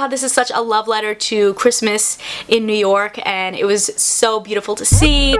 This is such a love letter to Christmas in New York, and it was so beautiful to see.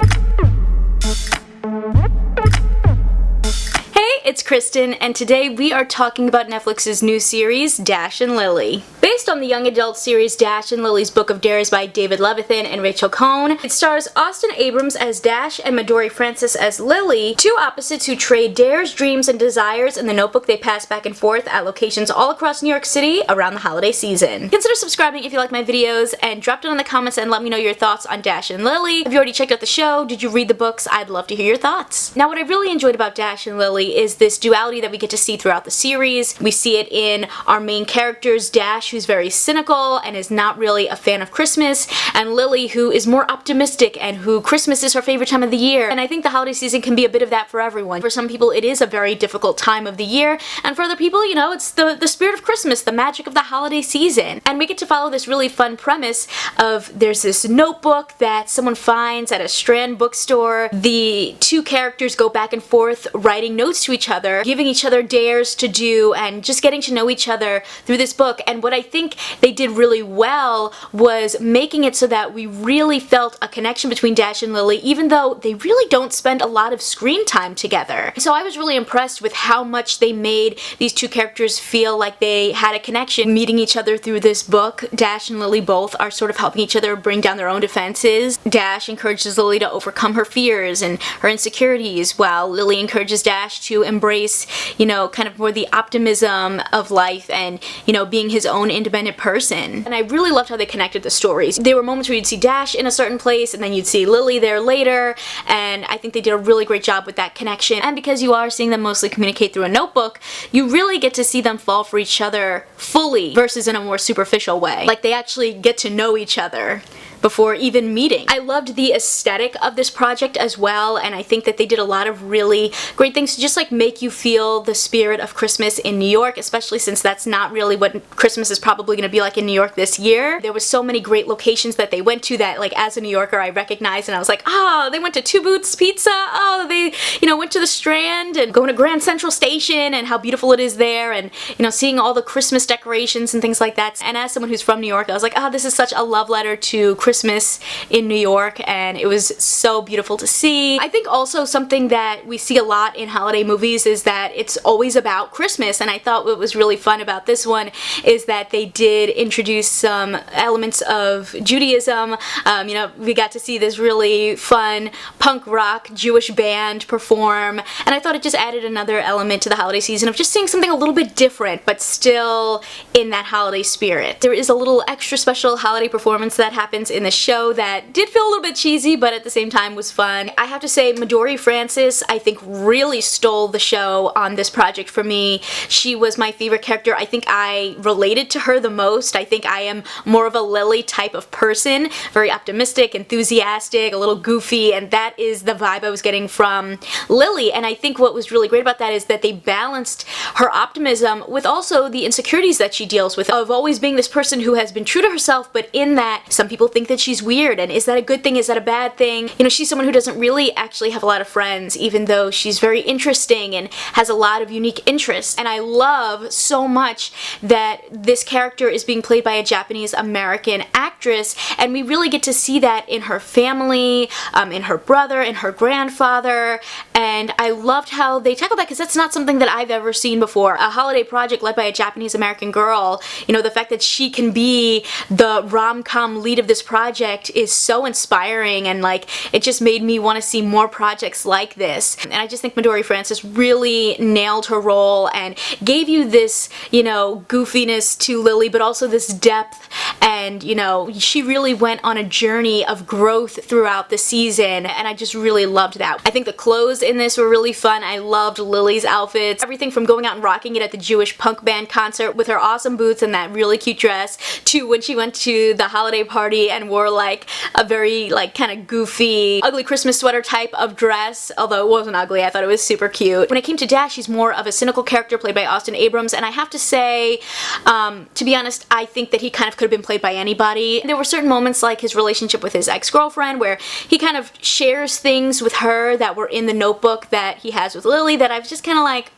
It's Kristen, and today we are talking about Netflix's new series, Dash and Lily. Based on the young adult series Dash and Lily's Book of Dares by David Levithan and Rachel Cohn, it stars Austin Abrams as Dash and Midori Francis as Lily, two opposites who trade dares, dreams, and desires in the notebook they pass back and forth at locations all across New York City around the holiday season. Consider subscribing if you like my videos, and drop down in the comments and let me know your thoughts on Dash and Lily. Have you already checked out the show? Did you read the books? I'd love to hear your thoughts. Now, what I really enjoyed about Dash and Lily is this duality that we get to see throughout the series. We see it in our main characters, Dash, who's very cynical and is not really a fan of Christmas, and Lily, who is more optimistic and who Christmas is her favorite time of the year. And I think the holiday season can be a bit of that for everyone. For some people, it is a very difficult time of the year, and for other people, you know, it's the spirit of Christmas, the magic of the holiday season. And we get to follow this really fun premise of there's this notebook that someone finds at a Strand bookstore. The two characters go back and forth writing notes to each other, giving each other dares to do, and just getting to know each other through this book. And what I think they did really well was making it so that we really felt a connection between Dash and Lily, even though they really don't spend a lot of screen time together. So I was really impressed with how much they made these two characters feel like they had a connection, meeting each other through this book. Dash and Lily both are sort of helping each other bring down their own defenses. Dash encourages Lily to overcome her fears and her insecurities, while Lily encourages Dash to embrace, you know, kind of more the optimism of life and, you know, being his own independent person. And I really loved how they connected the stories. There were moments where you'd see Dash in a certain place and then you'd see Lily there later, and I think they did a really great job with that connection. And because you are seeing them mostly communicate through a notebook, you really get to see them fall for each other fully versus in a more superficial way. Like, they actually get to know each other before even meeting. I loved the aesthetic of this project as well, and I think that they did a lot of really great things to just like make you feel the spirit of Christmas in New York, especially since that's not really what Christmas is probably going to be like in New York this year. There was so many great locations that they went to that, like, as a New Yorker I recognized, and I was like, oh, they went to Two Boots Pizza, oh, they, you know, went to the Strand, and going to Grand Central Station and how beautiful it is there, and, you know, seeing all the Christmas decorations and things like that. And as someone who's from New York, I was like, oh, this is such a love letter to Christmas in New York, and it was so beautiful to see. I think also something that we see a lot in holiday movies is that it's always about Christmas, and I thought what was really fun about this one is that they did introduce some elements of Judaism. You know, we got to see this really fun punk rock Jewish band perform, and I thought it just added another element to the holiday season of just seeing something a little bit different but still in that holiday spirit. There is a little extra special holiday performance that happens in the show that did feel a little bit cheesy, but at the same time was fun. I have to say, Midori Francis, I think, really stole the show on this project for me. She was my favorite character. I think I related to her the most. I think I am more of a Lily type of person, very optimistic, enthusiastic, a little goofy, and that is the vibe I was getting from Lily. And I think what was really great about that is that they balanced her optimism with also the insecurities that she deals with, of always being this person who has been true to herself, but in that some people think that she's weird, and is that a good thing, is that a bad thing? You know, she's someone who doesn't really actually have a lot of friends, even though she's very interesting and has a lot of unique interests. And I love so much that this character is being played by a Japanese American actress, and we really get to see that in her family, in her brother, in her grandfather, and I loved how they tackled that, because that's not something that I've ever seen before. A holiday project led by a Japanese American girl, you know, the fact that she can be the rom-com lead of this project is so inspiring, and like, it just made me want to see more projects like this. And I just think Midori Francis really nailed her role and gave you this, you know, goofiness to Lily, but also this depth, and, you know, she really went on a journey of growth throughout the season, and I just really loved that. I think the clothes in this were really fun. I loved Lily's outfits. Everything from going out and rocking it at the Jewish punk band concert with her awesome boots and that really cute dress, to when she went to the holiday party and wore like a very like kind of goofy, ugly Christmas sweater type of dress, although it wasn't ugly. I thought it was super cute. When it came to Dash, she's more of a cynical character played by Austin Abrams, and I have to say, to be honest, I think that he kind of could have been played by anybody. There were certain moments like his relationship with his ex-girlfriend where he kind of shares things with her that were in the notebook that he has with Lily that I was just kind of like,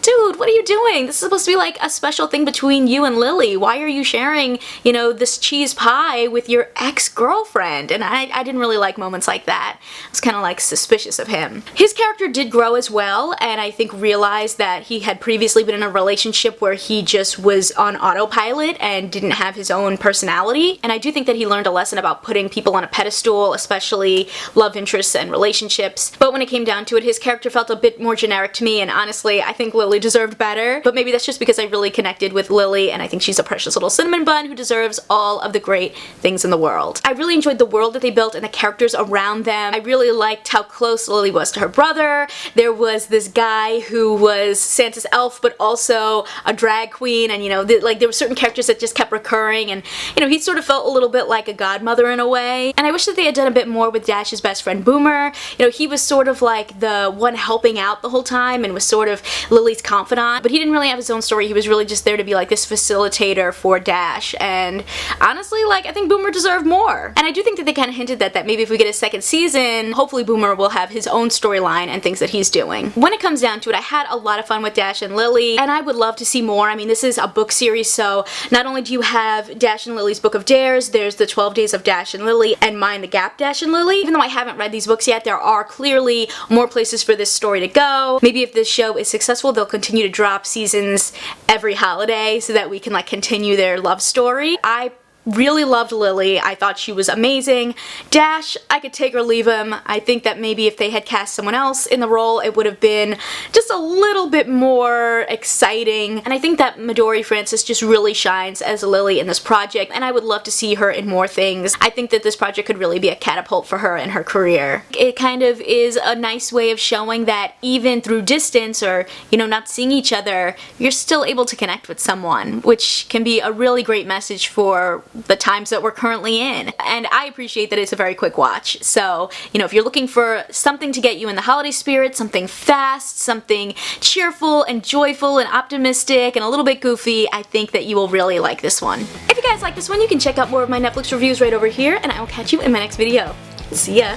dude, what are you doing? This is supposed to be like a special thing between you and Lily. Why are you sharing, you know, this cheese pie with your ex-girlfriend? And I didn't really like moments like that. I was kind of like suspicious of him. His character did grow as well, and I think realized that he had previously been in a relationship where he just was on autopilot and didn't have his own personality. And I do think that he learned a lesson about putting people on a pedestal, especially love interests and relationships. But when it came down to it, his character felt a bit more generic to me, and honestly, I think Lily deserved better. But maybe that's just because I really connected with Lily, and I think she's a precious little cinnamon bun who deserves all of the great things in the world. I really enjoyed the world that they built and the characters around them. I really liked how close Lily was to her brother. There was this guy who was Santa's elf, but also a drag queen, and you know, like there were certain characters that just kept recurring, and you know, he sort of felt a little bit like a godmother in a way. And I wish that they had done a bit more with Dash's best friend Boomer. You know, he was sort of like the one helping out the whole time and was sort of Lily's confidant, but he didn't really have his own story. He was really just there to be like this facilitator for Dash, and honestly, like, I think Boomer deserved more. And I do think that they kind of hinted that maybe if we get a second season, hopefully Boomer will have his own storyline and things that he's doing. When it comes down to it, I had a lot of fun with Dash and Lily, and I would love to see more. I mean, this is a book series, so not only do you have Dash and Lily's Book of Dares, there's the 12 Days of Dash and Lily, and Mind the Gap Dash and Lily. Even though I haven't read these books yet, there are clearly more places for this story to go. Maybe if this show is successful, they'll continue to drop seasons every holiday so that we can like continue their love story. I really loved Lily. I thought she was amazing. Dash, I could take or leave him. I think that maybe if they had cast someone else in the role, it would have been just a little bit more exciting. And I think that Midori Francis just really shines as Lily in this project, and I would love to see her in more things. I think that this project could really be a catapult for her in her career. It kind of is a nice way of showing that even through distance or, you know, not seeing each other, you're still able to connect with someone, which can be a really great message for the times that we're currently in. And I appreciate that it's a very quick watch. So, you know, if you're looking for something to get you in the holiday spirit, something fast, something cheerful and joyful and optimistic and a little bit goofy, I think that you will really like this one. If you guys like this one, you can check out more of my Netflix reviews right over here, and I will catch you in my next video. See ya!